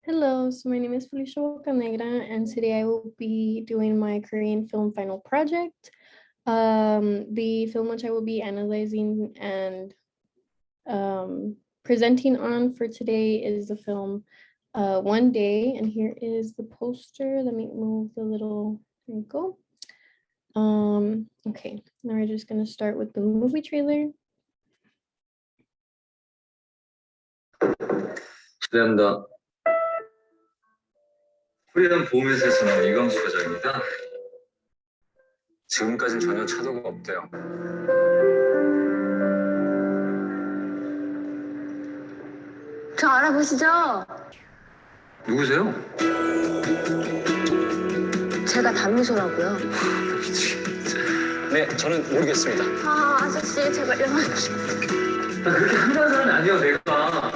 Hello, so my name is Felicia Bocanegra, and today I will be doing my Korean film final project. The film which I will be analyzing and presenting on for today is the film One Day, and here is the poster. Let me move the little, there you go. Okay, now we're just gonna start with the movie trailer. 기대한다. 코리안 보험회사에서는 이광수 과장입니다. 지금까진 전혀 차도가 없대요. 저 알아보시죠? 누구세요? 제가 담미소라고요. 네, 저는 모르겠습니다. 아저씨 제발 연락 좀. 나 그렇게 한가한 사람이 아니야, 내가.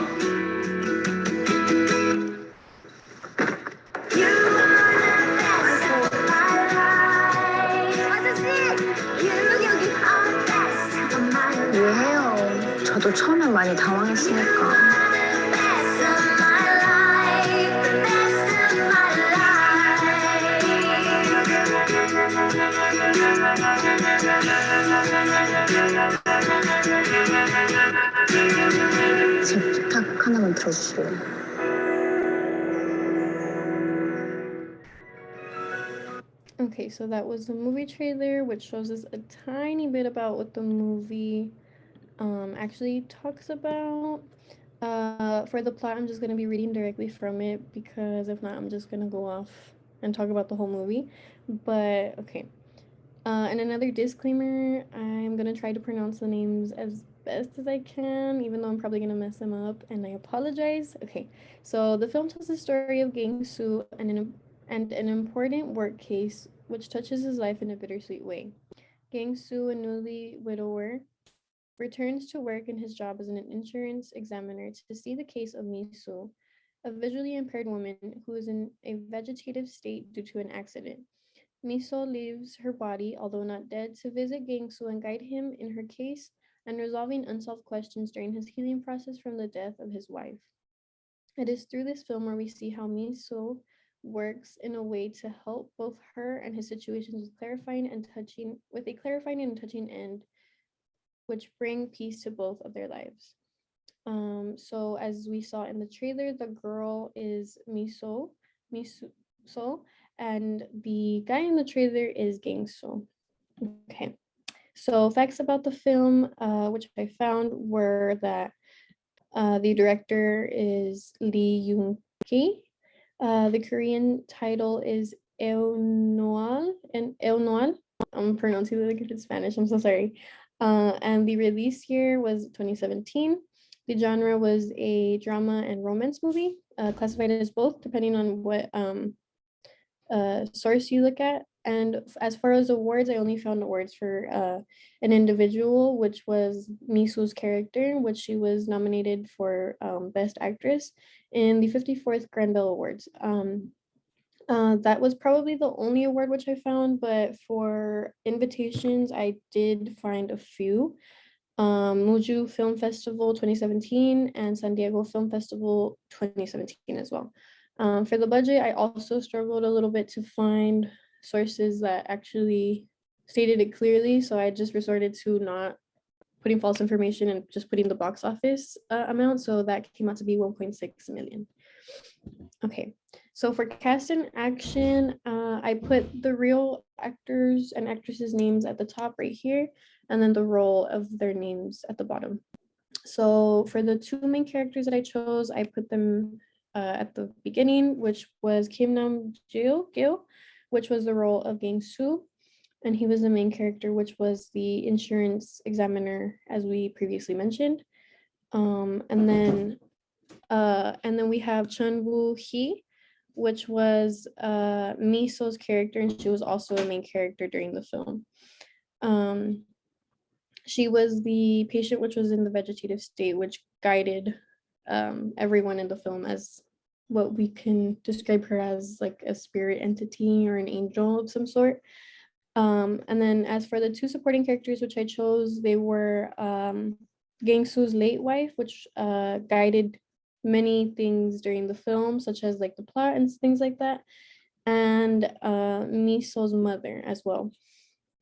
이해해요. 저도 처음엔 많이 당황했으니까. 제 부탁 하나만 들어주실래요? Okay, so that was the movie trailer, which shows us a tiny bit about what the movie actually talks about. For the plot, I'm just going to be reading directly from it because if not, I'm just going to go off and talk about the whole movie. But okay. And another disclaimer, I'm going to try to pronounce the names as best as I can, even though I'm probably going to mess them up, and I apologize. Okay, so the film tells the story of Gang Soo and an important work case which touches his life in a bittersweet way. Gang Soo, a newly widower, returns to work in his job as an insurance examiner to see the case of Misu, a visually impaired woman who is in a vegetative state due to an accident. Miso leaves her body, although not dead, to visit Gangsu and guide him in her case and resolving unsolved questions during his healing process from the death of his wife. It is through this film where we see how Miso works in a way to help both her and his situations with a clarifying and touching end, which bring peace to both of their lives. So as we saw in the trailer, the girl is Miso, and the guy in the trailer is Gangso. Okay, so facts about the film, which I found were that the director is Lee Yoon-ki. The Korean title is El Noal. I'm pronouncing it like it's Spanish. I'm so sorry. And the release year was 2017. The genre was a drama and romance movie, classified as both, depending on what source you look at. And as far as awards, I only found awards for an individual, which was Misu's character, which she was nominated for Best Actress in the 54th Granville Awards. That was probably the only award which I found, but for invitations, I did find a few. Muju Film Festival 2017 and San Diego Film Festival 2017 as well. For the budget, I also struggled a little bit to find sources that actually stated it clearly, so I just resorted to not putting false information and just putting the box office amount, so that came out to be 1.6 million. Okay, so for cast and action, I put the real actors and actresses' names at the top right here, and then the role of their names at the bottom. So for the two main characters that I chose, I put them at the beginning, which was Kim Nam Gil, which was the role of Gang Soo, and he was the main character, which was the insurance examiner, as we previously mentioned. And then we have Chun Woo Hee, which was Miso's character, and she was also a main character during the film. She was the patient which was in the vegetative state, which guided everyone in the film as what we can describe her as, like a spirit entity or an angel of some sort. And then as for the two supporting characters which I chose, they were Gang Soo's late wife, which guided many things during the film, such as like the plot and things like that, and Miso's mother as well.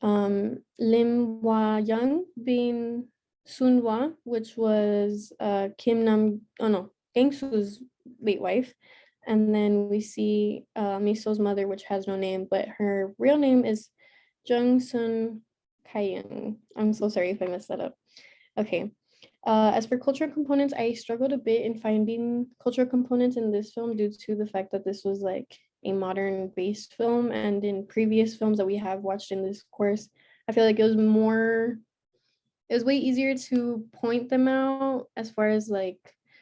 Lim Hwa Young being Sunwa, which was oh no, Gangsu's late wife. And then we see Miso's mother, which has no name, but her real name is Jung Sun Kyung. I'm so sorry if I messed that up. Okay. As for cultural components, I struggled a bit in finding cultural components in this film due to the fact that this was like a modern based film. And in previous films that we have watched in this course, I feel like it was way easier to point them out as far as like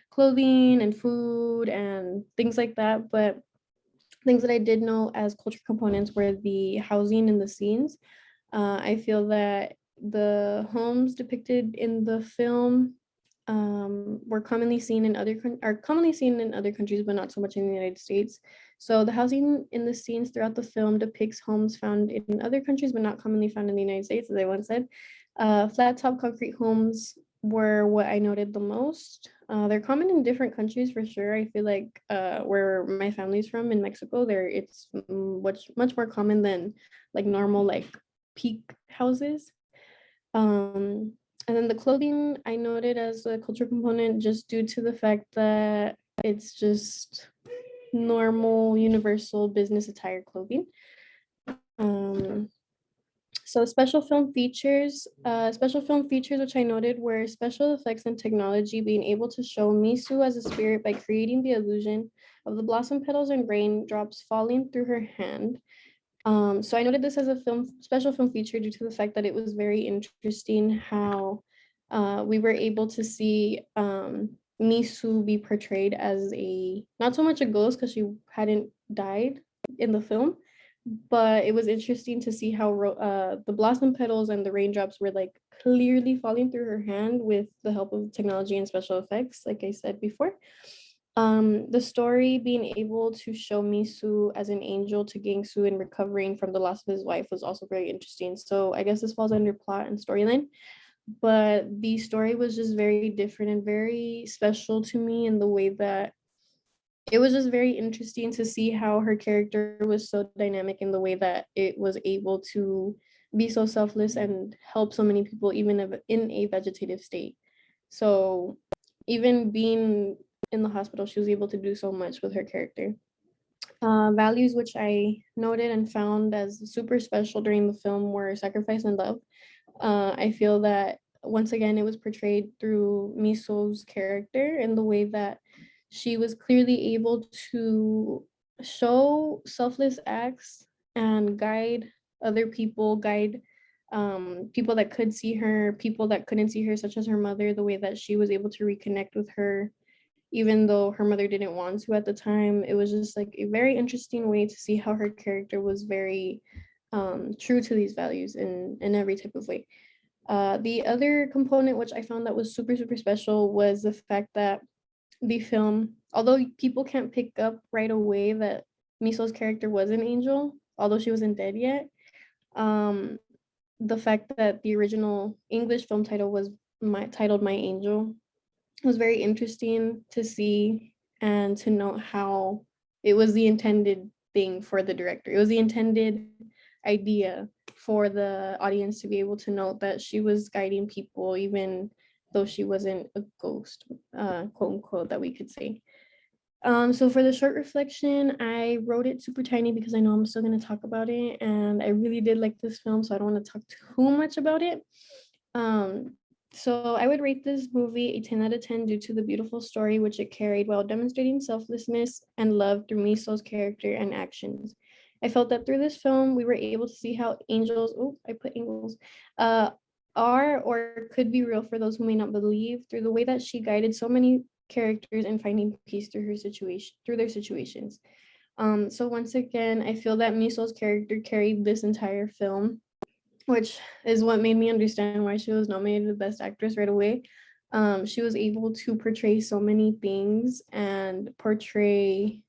clothing and food and things like that. But things that I did know as culture components were the housing and the scenes. I feel that the homes depicted in the film were commonly seen in are commonly seen in other countries, but not so much in the United States. So the housing in the scenes throughout the film depicts homes found in other countries, but not commonly found in the United States, as I once said. Flat top concrete homes were what I noted the most. They're common in different countries for sure. I feel like where my family's from in Mexico, there it's much more common than like normal like peak houses. And then the clothing I noted as a cultural component just due to the fact that it's just normal universal business attire clothing. Um, so special film features which I noted were special effects and technology being able to show Misu as a spirit by creating the illusion of the blossom petals and raindrops falling through her hand. So I noted this as a special film feature due to the fact that it was very interesting how we were able to see Misu be portrayed as not so much a ghost because she hadn't died in the film, but it was interesting to see how the blossom petals and the raindrops were like clearly falling through her hand with the help of technology and special effects, like I said before. The story being able to show Misu as an angel to Gangsu and recovering from the loss of his wife was also very interesting. So I guess this falls under plot and storyline, but the story was just very different and very special to me in the way that it was just very interesting to see how her character was so dynamic in the way that it was able to be so selfless and help so many people even if in a vegetative state. So even being in the hospital, she was able to do so much with her character. Values which I noted and found as super special during the film were sacrifice and love. I feel that once again it was portrayed through Miso's character in the way that she was clearly able to show selfless acts and guide other people, guide people that could see her, people that couldn't see her, such as her mother, the way that she was able to reconnect with her even though her mother didn't want to at the time. It was just like a very interesting way to see how her character was very true to these values in every type of way. The other component, which I found that was super special, was the fact that the film, although people can't pick up right away that Miso's character was an angel, although she wasn't dead yet, um, the fact that the original English film title was titled My Angel was very interesting to see and to note how it was the intended thing for the director. It was the intended idea for the audience to be able to note that she was guiding people, even though she wasn't a ghost, quote unquote, that we could say. So for the short reflection, I wrote it super tiny because I know I'm still going to talk about it, and I really did like this film, so I don't want to talk too much about it. Um, so I would rate this movie a 10 out of 10 due to the beautiful story which it carried while demonstrating selflessness and love through Miso's character and actions. I felt that through this film, we were able to see how angels, oh, I put angels, uh, are or could be real for those who may not believe through the way that she guided so many characters in finding peace through her situation, through their situations. So once again, I feel that Miso's character carried this entire film, which is what made me understand why she was nominated the Best Actress right away. She was able to portray so many things and portray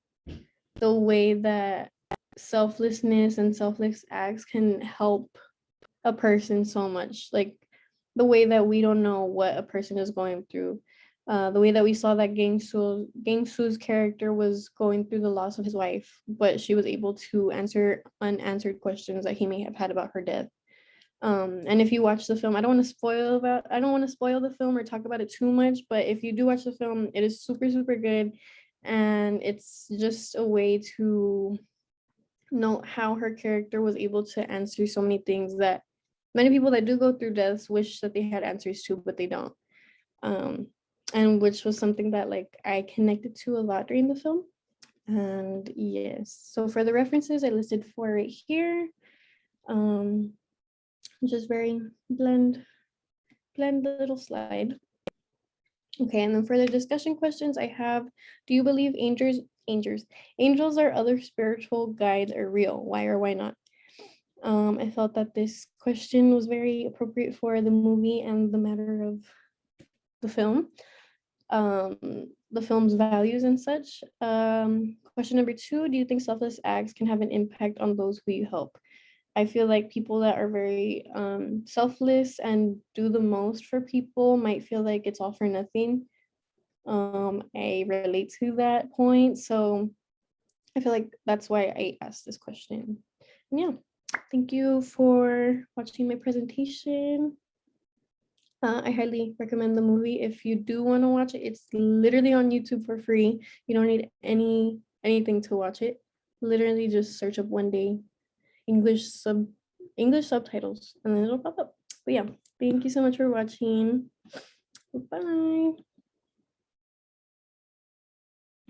the way that selflessness and selfless acts can help a person so much. Like the way that we don't know what a person is going through. The way that we saw that Gangsu's character was going through the loss of his wife, but she was able to answer unanswered questions that he may have had about her death. And if you watch the film, I don't want to spoil the film or talk about it too much, but if you do watch the film, it is super, super good. And it's just a way to note how her character was able to answer so many things that many people that do go through deaths wish that they had answers to, but they don't. Um, and which was something that like I connected to a lot during the film. And yes, so for the references, I listed 4 right here. Just very blend little slide. Okay, and then for the discussion questions I have, do you believe angels or other spiritual guides are real? Why or why not? I felt that this question was very appropriate for the movie and the matter of the film, the film's values and such. Question number 2, do you think selfless acts can have an impact on those who you help? I feel like people that are very selfless and do the most for people might feel like it's all for nothing. I relate to that point. So I feel like that's why I asked this question. And yeah, thank you for watching my presentation. I highly recommend the movie. If you do want to watch it, it's literally on YouTube for free. You don't need anything to watch it. Literally just search up One Day English subtitles and then it'll pop up. But yeah, thank you so much for watching. Bye.